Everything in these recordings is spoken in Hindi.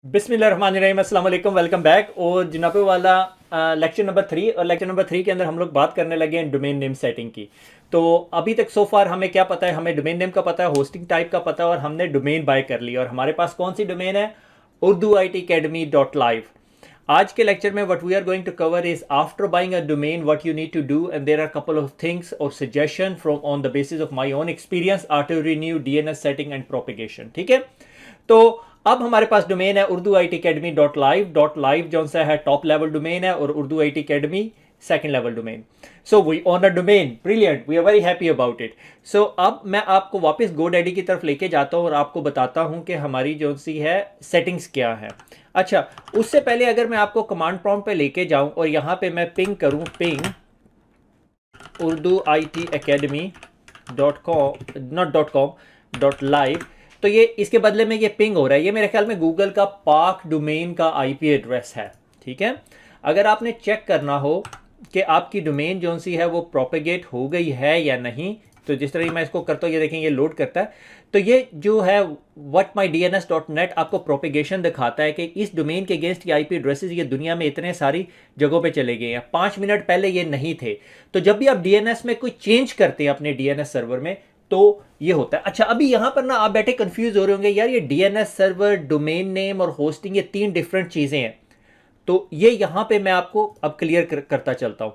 बिस्मिल्लाहिर्रहमानिर्रहीम, अस्सलाम वालेकुम, वेलकम बैक। और जनाबे वाला लेक्चर नंबर 3, और लेक्चर नंबर 3 के अंदर हम लोग बात करने लगे हैं डोमेन नेम सेटिंग की। तो अभी तक सो फार हमें क्या पता है? हमें डोमेन नेम का पता है, होस्टिंग टाइप का पता है, और हमने डोमेन बाय कर लिया। और हमारे पास कौन सी डोमेन है? Urdu I T academy dot live. आज के लेक्चर में what we are going to cover is after buying a domain what you need to do, and there are couple of things और suggestion from on the basis of my own experience are to renew DNS setting and propagation. ठीक है, तो अब हमारे पास डोमेन है Urdu I T academy dot live जो सा है टॉप लेवल डोमेन है, और Urdu I T academy second level domain. So we own a domain, brilliant, we are very happy about it. So अब मैं आपको वापस गोडैडी की तरफ लेके जाता हूँ और आपको बताता हूँ कि हमारी जो सी है सेटिंग्स क्या है। अच्छा, उससे पहले अगर मैं आपको कमांड प्रॉम्प्ट पे लेके जाऊं और यहाँ पे मैं पिंग करूं, ping Urdu I T academy dot com, not dot com, dot live, तो ये इसके बदले में ये पिंग हो रहा है। ये मेरे ख्याल में गूगल का पाक डोमेन का आईपी एड्रेस है। ठीक है, अगर आपने चेक करना हो कि आपकी डोमेन जो सी है वो प्रोपेगेट हो गई है या नहीं, तो जिस तरह मैं इसको करता हूँ, ये देखें ये लोड करता है। तो ये जो है whatmydns.net आपको प्रोपेगेशन दिखाता है कि इस डोमेन के अगेंस्ट ये आईपी एड्रेसेस ये दुनिया में इतने सारी जगहों पे चले गए हैं। 5 मिनट पहले ये नहीं थे। तो जब भी आप डीएनएस में कोई चेंज करते हैं अपने डीएनएस सर्वर में, तो ये होता है। अच्छा, अभी यहां पर ना आप बैठे कंफ्यूज हो रहे होंगे, यार ये डीएनएस सर्वर, डोमेन नेम और होस्टिंग, ये 3 डिफरेंट चीजें हैं। तो ये यहां पे मैं आपको अब क्लियर करता चलता हूं।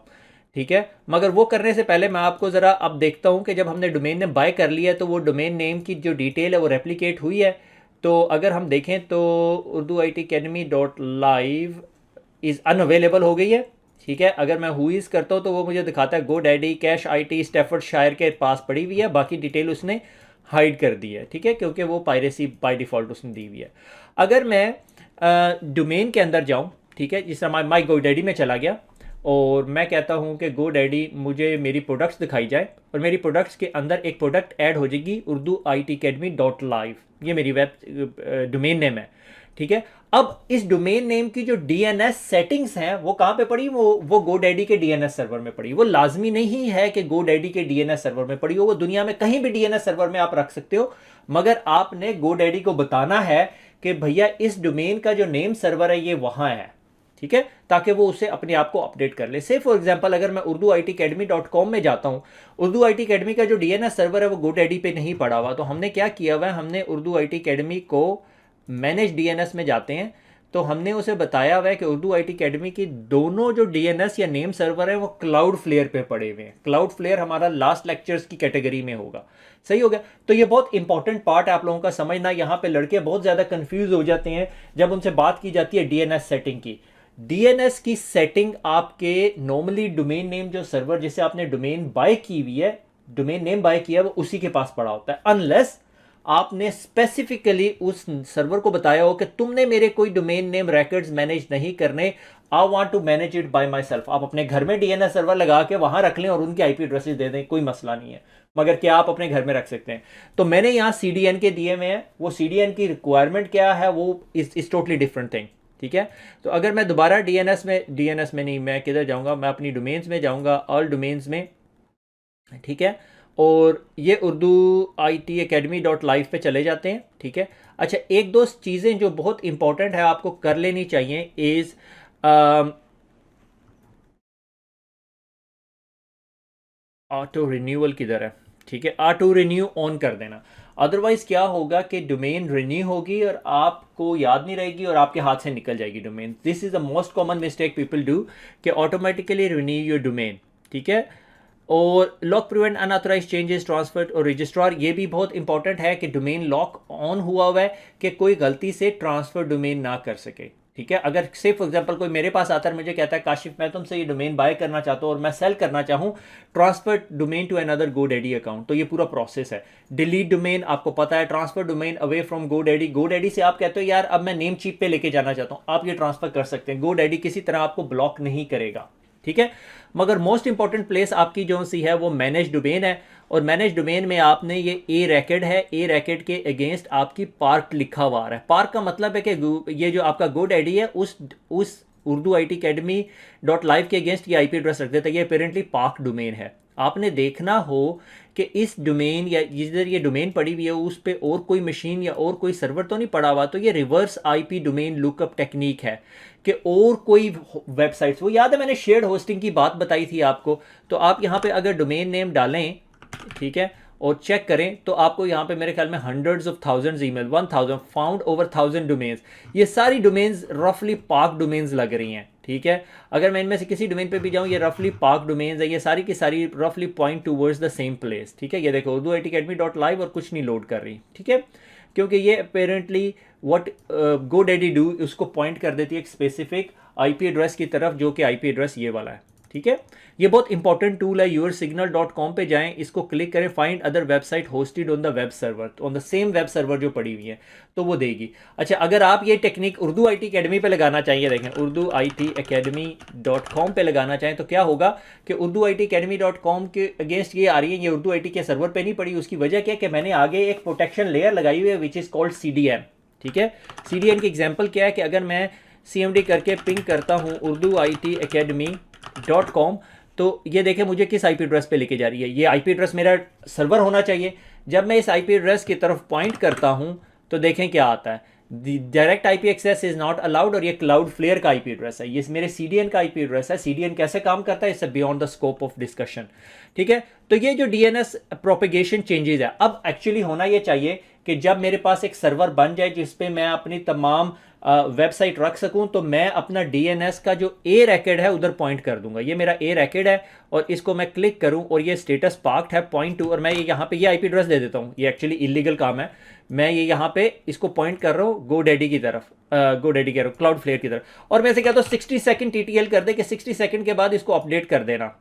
ठीक है, मगर वो करने से पहले मैं आपको जरा अब देखता हूं कि जब हमने डोमेन नेम बाय कर लिया तो वो डोमेन नेम की जो डिटेल है वो रेप्लिकेट हुई है। तो अगर हम देखें तो Urdu I T academy dot live is unavailable हो गई है। ठीक है, अगर मैं हुईज करता हूँ तो वो मुझे दिखाता है GoDaddy cash I T Staffordshire के पास पड़ी हुई है, बाकी डिटेल उसने हाइड कर दी है। ठीक है, क्योंकि वो पायरेसी बाय डिफॉल्ट उसने दी हुई है। अगर मैं डोमेन के अंदर जाऊँ, ठीक है, जिस तरह माई गो डैडी में चला गया और मैं कहता हूँ कि गो डैडी मुझे मेरी प्रोडक्ट्स दिखाई जाए, और मेरी प्रोडक्ट्स के अंदर एक प्रोडक्ट ऐड हो जाएगी Urdu I T academy dot live, ये मेरी वेब डोमेन नेम है। ठीक है, अब इस डोमेन नेम की जो डीएनएस सेटिंग्स हैं वो कहां पे पड़ी? वो गोडैडी के डीएनएस सर्वर में पड़ी। वो लाजमी नहीं है कि गोडैडी के डीएनएस सर्वर में पड़ी हो, वो दुनिया में कहीं भी डीएनएस सर्वर में आप रख सकते हो, मगर आपने गोडैडी को बताना है कि भैया इस डोमेन का जो नेम सर्वर है ये वहां है। ठीक है, ताकि वो उसे अपने आप को अपडेट कर ले। से फॉर एग्जांपल अगर मैं Urdu I T academy dot com में जाता हूँ, उर्दू आई टी अकेडमी का जो डीएनएस सर्वर है वो गोडैडी पे नहीं पड़ा हुआ, तो हमने क्या किया हुआ है, हमने उर्दू आई टी अकेडमी को मैनेज डीएनएस में जाते हैं, तो हमने उसे बताया हुआ है कि उर्दू आई टी अकेडमी की दोनों जो डीएनएस या नेम सर्वर है वो क्लाउड फ्लेयर पे पड़े हुए हैं। क्लाउड फ्लेयर हमारा लास्ट लेक्चर्स की कैटेगरी में होगा। सही हो गया? तो ये बहुत इंपॉर्टेंट पार्ट है आप लोगों का समझना। यहाँ पे लड़के बहुत ज्यादा कंफ्यूज हो जाते हैं जब उनसे बात की जाती है डीएनएस सेटिंग की। डीएनएस की सेटिंग आपके नॉर्मली डोमेन नेम जो सर्वर जिसे आपने डोमेन बाय की हुई है, डोमेन नेम बाय किया है, वो उसी के पास पड़ा होता है, अनलेस आपने स्पेसिफिकली उस सर्वर को बताया हो कि तुमने मेरे कोई डोमेन नेम रिकॉर्ड्स मैनेज नहीं करने, I want to manage it by my self. आप अपने घर में डीएनएस सर्वर लगा के वहां रख लें और उनके आईपी एड्रेसेस दे दें, कोई मसला नहीं है, मगर क्या आप अपने घर में रख सकते हैं? तो मैंने यहाँ सीडीएन के दिए में है, वो सीडीएन की रिक्वायरमेंट क्या है वो इज टोटली डिफरेंट थिंग। ठीक है, तो अगर मैं दोबारा डीएनएस में नहीं, मैं किधर जाऊंगा, मैं अपनी डोमेन्स में जाऊंगा, ऑल डोमेन्स में। ठीक है, और ये Urdu I T academy dot live पे चले जाते हैं। ठीक है, अच्छा, एक दो चीज़ें जो बहुत इंपॉर्टेंट है आपको कर लेनी चाहिए इज ऑटो रिन्यूअल किधर है? ठीक है, ऑटो रिन्यू ऑन कर देना। अदरवाइज क्या होगा कि डोमेन रिन्यू होगी और आपको याद नहीं रहेगी और आपके हाथ से निकल जाएगी domain. This is the most common mistake people do, कि ऑटोमेटिकली रिन्यू योर डोमेन। ठीक है, और lock prevent unauthorize changes transfer और रजिस्ट्रार, ये भी बहुत इंपॉर्टेंट है कि डोमेन लॉक ऑन हुआ है कि कोई गलती से ट्रांसफर डोमेन ना कर सके। ठीक है, अगर से फॉर एग्जांपल कोई मेरे पास आता है, मुझे कहता है काशिफ मैं तुमसे ये डोमेन बाय करना चाहता हूँ और मैं सेल करना चाहूँ transfer domain to another GoDaddy account, तो ये पूरा प्रोसेस है। डिलीट डोमेन आपको पता है, transfer domain away from GoDaddy, GoDaddy से आप कहते हो यार अब मैं नेम चीप पे लेके जाना चाहता हूँ, आप ये ट्रांसफर कर सकते हैं, गोडैडी किसी तरह आपको ब्लॉक नहीं करेगा। ठीक है, मगर मोस्ट इंपॉर्टेंट प्लेस आपकी जो सी है वो मैनेज डोमेन है, और मैनेज डोमेन में आपने ये ए रैकेट है, ए रैकेट के अगेंस्ट आपकी पार्क लिखा हुआ है। पार्क का मतलब है कि ये जो आपका गोडैडी है उस Urdu I T academy dot live के अगेंस्ट ये आईपी एड्रेस रख देता है, ये अपेरेंटली पार्क डोमेन है। आपने देखना हो कि इस डोमेन या जिधर ये डोमेन पड़ी हुई है उस पर और कोई मशीन या और कोई सर्वर तो नहीं पड़ा हुआ, तो ये reverse IP domain lookup technique है कि और कोई वेबसाइट्स, वो याद है मैंने शेयर्ड होस्टिंग की बात बताई थी आपको, तो आप यहाँ पे अगर डोमेन नेम डालें, ठीक है, और चेक करें तो आपको यहाँ पे मेरे ख्याल में hundreds of thousands email, 1000 found over 1000 domains, ये सारी डोमेन्स रफली पाक डोमेन्स लग रही हैं, ठीक है। अगर मैं इनमें से किसी डोमेन पे भी जाऊँ, ये रफली पाक डोमेन्स है, ये सारी की सारी रफली point towards the same place, ठीक है। ये देखो उर्दू ITacademy.live और कुछ नहीं लोड कर रही, ठीक है, क्योंकि ये अपेरेंटली व्हाट GoDaddy डू उसको पॉइंट कर देती है एक स्पेसिफिक IP एड्रेस की तरफ, जो कि IP एड्रेस ये वाला है, ठीक है। ये बहुत इंपॉर्टेंट टूल है, yoursignal.com पे जाएं, इसको क्लिक करें, find other website hosted on the web server, on the same web server जो पड़ी हुई है, तो वो देगी। अच्छा, अगर आप ये टेक्निक उर्दू IT अकेडमी पे लगाना चाहिए, देखें उर्दू ITacademy.com पे लगाना चाहें तो क्या होगा कि उर्दू ITacademy.com के अगेंस्ट ये आ रही है, ये उर्दू IT के सर्वर पे नहीं पड़ी। उसकी वजह क्या है कि मैंने आगे एक प्रोटेक्शन लेयर लगाई हुई है विच इज़ कॉल्ड CDN, ठीक है। CDN की एग्जाम्पल क्या है कि अगर मैं CMD करके पिंग करता हूँ उर्दू ITacademy.com, तो ये देखें मुझे किस IP एड्रेस पे लेके जा रही है, ये IP एड्रेस मेरा सर्वर होना चाहिए। जब मैं इस IP एड्रेस की तरफ पॉइंट करता हूँ तो देखें क्या आता है, direct IP access is not allowed, और ये क्लाउडफ्लेयर का IP एड्रेस है, ये मेरे CDN का IP एड्रेस है। CDN कैसे काम करता है, इससे beyond the scope of discussion, ठीक है। तो ये जो DNS प्रोपेगेशन चेंजेस है, अब एक्चुअली होना ये चाहिए कि जब मेरे पास एक सर्वर बन जाए जिसपे मैं अपनी तमाम वेबसाइट रख सकूं, तो मैं अपना DNS का जो A रैकेट है उधर पॉइंट कर दूंगा। ये मेरा A रैकेट है और इसको मैं क्लिक करूं और ये स्टेटस पार्क्ड है .2, और मैं ये यहाँ पे ये IP एड्रेस दे देता हूँ। ये एक्चुअली इलीगल काम है, मैं ये यहाँ पे इसको पॉइंट कर रहा हूँ GoDaddy की तरफ, GoDaddy कह रहा हूँ क्लाउडफ्लेयर की तरफ, और मैं इसे कहता हूँ 60 सेकंड TTL कर दे कि 60 सेकंड के बाद इसको अपडेट कर देना।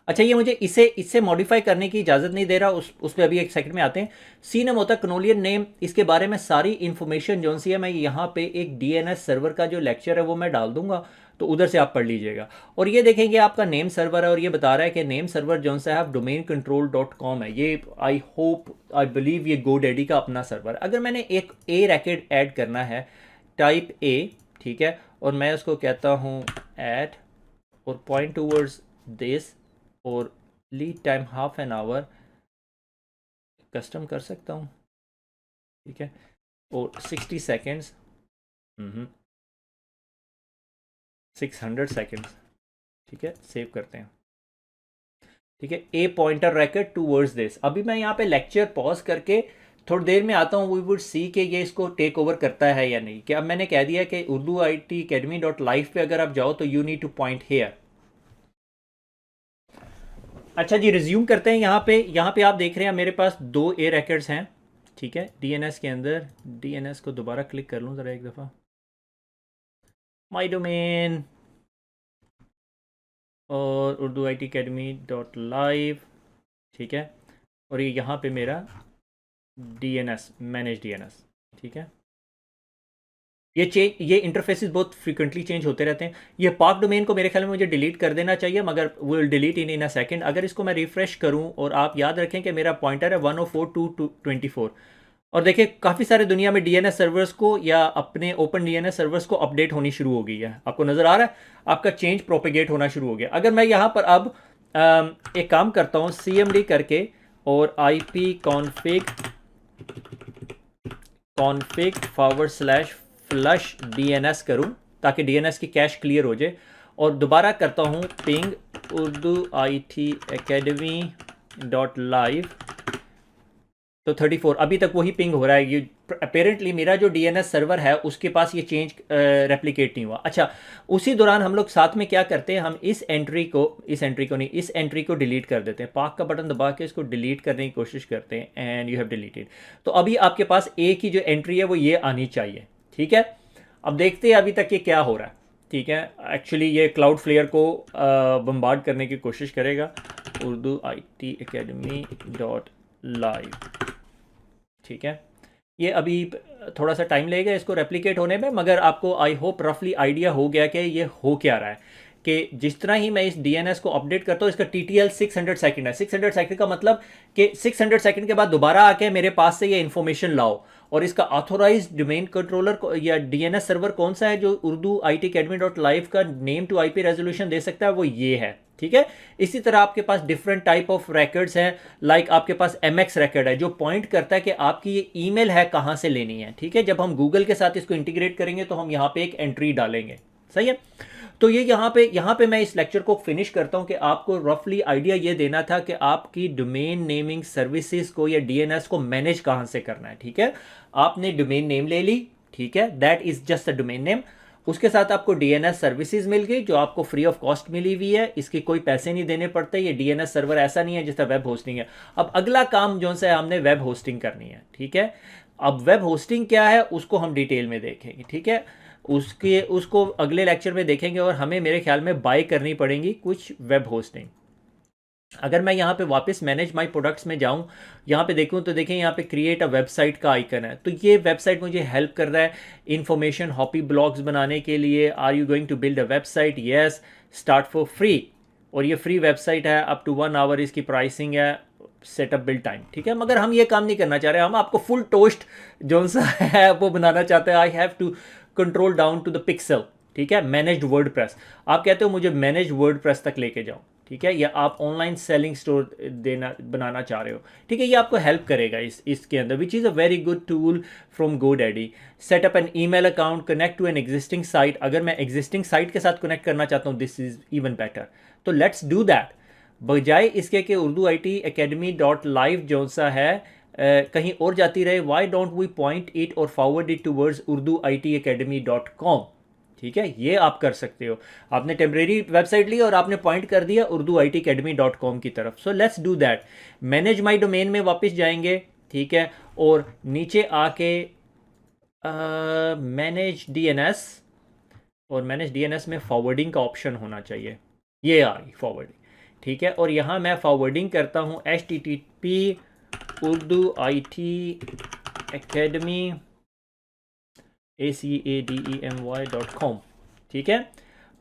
अच्छा, ये मुझे इससे मॉडिफाई करने की इजाज़त नहीं दे रहा, उस पर अभी एक सेकंड में आते हैं। सी नेम होता है कनोलियन नेम, इसके बारे में सारी इन्फॉर्मेशन जो सी है मैं यहाँ पे एक DNS सर्वर का जो लेक्चर है वो मैं डाल दूंगा, तो उधर से आप पढ़ लीजिएगा। और ये देखेंगे आपका नेम सर्वर है और ये बता रहा है कि नेम सर्वर जो सा है domaincontrol.com है। ये आई होप आई बिलीव ये GoDaddy का अपना सर्वर। अगर मैंने एक A रैकेट ऐड करना है, टाइप A, ठीक है, और मैं उसको कहता हूँ ऐड और पॉइंट टूवर्ड्स दिस और lead time half an hour custom कर सकता हूँ, ठीक है, और 60 सेकेंड्स 600 सेकेंड्स, ठीक है, सेव करते हैं, ठीक है। A pointer racket towards this. अभी मैं यहाँ पे लेक्चर पॉज करके थोड़ी देर में आता हूँ, वी वुड सी कि ये इसको टेक ओवर करता है या नहीं। कि अब मैंने कह दिया कि उर्दू ITacademy.live पे अगर आप जाओ तो you need two point here. अच्छा जी, रिज्यूम करते हैं। यहाँ पे आप देख रहे हैं मेरे पास 2 A रैकेट्स हैं, ठीक है, DNS के अंदर। DNS को दोबारा क्लिक कर लूँ ज़रा एक दफ़ा, माई डोमेन और उर्दू ITacademy.live, ठीक है, और ये यहाँ पे मेरा DNS, मैनेज DNS, ठीक है। ये इंटरफेसेस बहुत फ्रीक्वेंटली चेंज होते रहते हैं। ये पार्क डोमेन को मेरे ख्याल में मुझे डिलीट कर देना चाहिए, मगर will delete in a second. अगर इसको मैं रिफ्रेश करूं, और आप याद रखें कि मेरा पॉइंटर है 104.224, और देखिए काफ़ी सारे दुनिया में DNS सर्वर्स को या अपने ओपन DNS सर्वर्स को अपडेट होनी शुरू हो गई है। आपको नज़र आ रहा है, आपका चेंज प्रोपेगेट होना शुरू हो गया। अगर मैं यहाँ पर अब एक काम करता हूँ CMD करके और IP config /flush DNS करूं ताकि DNS की कैश क्लियर हो जाए, और दोबारा करता हूं पिंग उर्दू ITacademy.live, तो 34 अभी तक वही पिंग हो रहा है। ये अपेरेंटली मेरा जो DNS सर्वर है उसके पास ये चेंज रेप्लिकेट नहीं हुआ। अच्छा, उसी दौरान हम लोग साथ में क्या करते हैं, हम इस एंट्री को डिलीट कर देते हैं। पाक का बटन दबा के इसको डिलीट करने की कोशिश करते हैं, एंड यू हैव डिलीटेड। तो अभी आपके पास A की जो एंट्री है वो ये आनी चाहिए, ठीक है। अब देखते हैं अभी तक ये क्या हो रहा है, ठीक है। एक्चुअली ये क्लाउडफ्लेयर को बम्बार्ड करने की कोशिश करेगा, उर्दू ITacademy.live, ठीक है। ये अभी थोड़ा सा टाइम लगेगा इसको रेप्लिकेट होने में, मगर आपको आई होप रफली आइडिया हो गया कि ये हो क्या रहा है। कि जिस तरह ही मैं इस DNS को अपडेट करता हूँ, इसका TTL 600 सेकंड है। 600 सेकंड का मतलब कि 600 सेकंड के बाद दोबारा आके मेरे पास से ये इन्फॉर्मेशन लाओ, और इसका ऑथोराइज्ड डोमेन कंट्रोलर या डीएनएस सर्वर कौन सा है जो उर्दू ITacademy.live का नेम टू IP रेजोल्यूशन दे सकता है, वो ये है। ठीक है, इसी तरह आपके पास डिफरेंट टाइप ऑफ रिकॉर्ड्स हैं, लाइक आपके पास MX रिकॉर्ड है जो पॉइंट करता है कि आपकी ये ईमेल है कहाँ से लेनी है। ठीक है, जब हम गूगल के साथ इसको इंटीग्रेट करेंगे तो हम यहाँ पे एक एंट्री डालेंगे। सही है, तो ये यहाँ पे मैं इस लेक्चर को फिनिश करता हूँ कि आपको रफली आइडिया ये देना था कि आपकी डोमेन नेमिंग सर्विसेज को या DNS को मैनेज कहाँ से करना है। ठीक है, आपने डोमेन नेम ले ली, ठीक है, that is just a domain name. उसके साथ आपको DNS सर्विसेज मिल गई जो आपको फ्री ऑफ कॉस्ट मिली हुई है, इसके कोई पैसे नहीं देने पड़ते। ये DNS सर्वर ऐसा नहीं है जिसका वेब होस्टिंग है। अब अगला काम जो है हमने वेब होस्टिंग करनी है। ठीक है, अब वेब होस्टिंग क्या है उसको हम डिटेल में देखेंगे। ठीक है, उसको अगले लेक्चर में देखेंगे और हमें मेरे ख्याल में बाय करनी पड़ेंगी कुछ वेब होस्टिंग। अगर मैं यहाँ पे वापस मैनेज माय प्रोडक्ट्स में जाऊँ, यहाँ पे देखूँ तो देखें यहाँ पे क्रिएट अ वेबसाइट का आइकन है। तो ये वेबसाइट मुझे हेल्प कर रहा है इंफॉर्मेशन हॉपी ब्लॉग्स बनाने के लिए। Are you going to build a website? Yes, start for free. और ये फ्री वेबसाइट है, अप टू 1 आवर इसकी प्राइसिंग है, सेटअप बिल्ड टाइम। ठीक है, मगर हम ये काम नहीं करना चाह रहे, हम आपको फुल टोस्ट जो सा है वो बनाना चाहते हैं। I have to control down to the pixel. ठीक है, मैनेज्ड वर्डप्रेस। आप कहते हो मुझे मैनेज्ड वर्डप्रेस तक लेके जाओ। ठीक है, या आप ऑनलाइन सेलिंग स्टोर बनाना चाह रहे हो। ठीक है, ये आपको हेल्प करेगा इसके अंदर, which is a very good tool from GoDaddy। Setup an email account, connect to an existing site. अगर मैं एग्जिस्टिंग साइट के साथ कनेक्ट करना चाहता हूँ, दिस इज इवन बेटर। तो लेट्स डू दैट। बजाय इसके कि उर्दू ITacademy.live जो सा है कहीं और जाती रहे, why don't we point it और forward it towards Urdu ITacademy.com। ठीक है, ये आप कर सकते हो। आपने टेम्परेरी वेबसाइट ली और आपने पॉइंट कर दिया उर्दू ITacademy.com की तरफ। So let's do that. Manage my domain में वापस जाएंगे। ठीक है, और नीचे आके मैनेज DNS, और मैनेज DNS में फॉरवर्डिंग का ऑप्शन होना चाहिए। ये आ गई फॉरवर्डिंग। ठीक है, और यहाँ मैं फॉरवर्डिंग करता हूँ HTTP उर्दू ITacademy ACADEMY.com। ठीक है,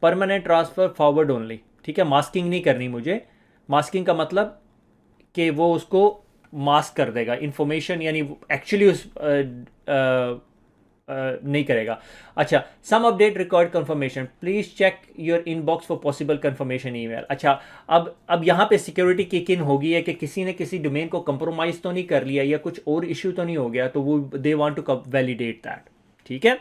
परमानेंट ट्रांसफ़र फॉरवर्ड ओनली। ठीक है, मास्किंग नहीं करनी मुझे। मास्किंग का मतलब कि वो उसको मास्क कर देगा इंफॉर्मेशन, यानी एक्चुअली उस नहीं करेगा। अच्छा, some update record confirmation, please check your inbox for possible confirmation email. अच्छा, अब यहाँ पे सिक्योरिटी किक इन होगी है कि किसी ने किसी डोमेन को कंप्रोमाइज़ तो नहीं कर लिया या कुछ और इशू तो नहीं हो गया, तो वो they want to validate that. ठीक है,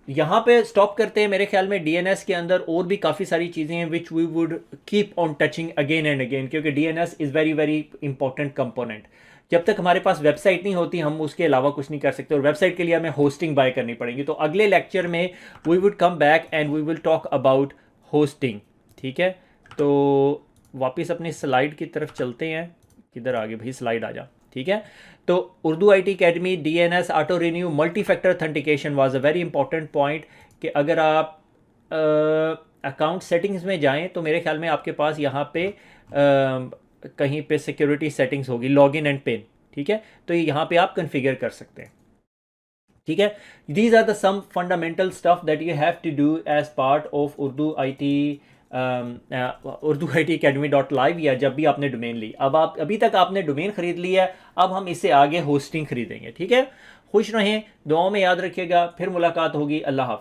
यहाँ पे स्टॉप करते हैं। मेरे ख्याल में DNS के अंदर और भी काफ़ी सारी चीज़ें हैं which we would keep on touching again and again, क्योंकि DNS is very very important component. जब तक हमारे पास वेबसाइट नहीं होती हम उसके अलावा कुछ नहीं कर सकते, और वेबसाइट के लिए हमें होस्टिंग बाय करनी पड़ेगी। तो अगले लेक्चर में we would come back and we will talk about hosting. ठीक है, तो वापस अपनी स्लाइड की तरफ चलते हैं। किधर आगे भाई, स्लाइड आ जा। ठीक है, तो Urdu ITacademy DNS auto renew multi factor authentication was a very important point, कि अगर आप अकाउंट सेटिंग्स में जाएं तो मेरे ख्याल में आपके पास यहाँ पे कहीं पे सिक्योरिटी सेटिंग्स होगी, लॉगिन एंड पिन। ठीक है, तो यहाँ पे आप कन्फिगर कर सकते हैं। ठीक है, these are the some fundamental stuff that you have to do as part of Urdu ITacademy.live, या जब भी आपने डोमेन ली। अब आप अभी तक आपने डोमेन खरीद लिया है, अब हम इससे आगे होस्टिंग खरीदेंगे। ठीक है, खुश रहें, दुआओं में याद रखिएगा, फिर मुलाकात होगी। अल्लाह हाफ़िज़।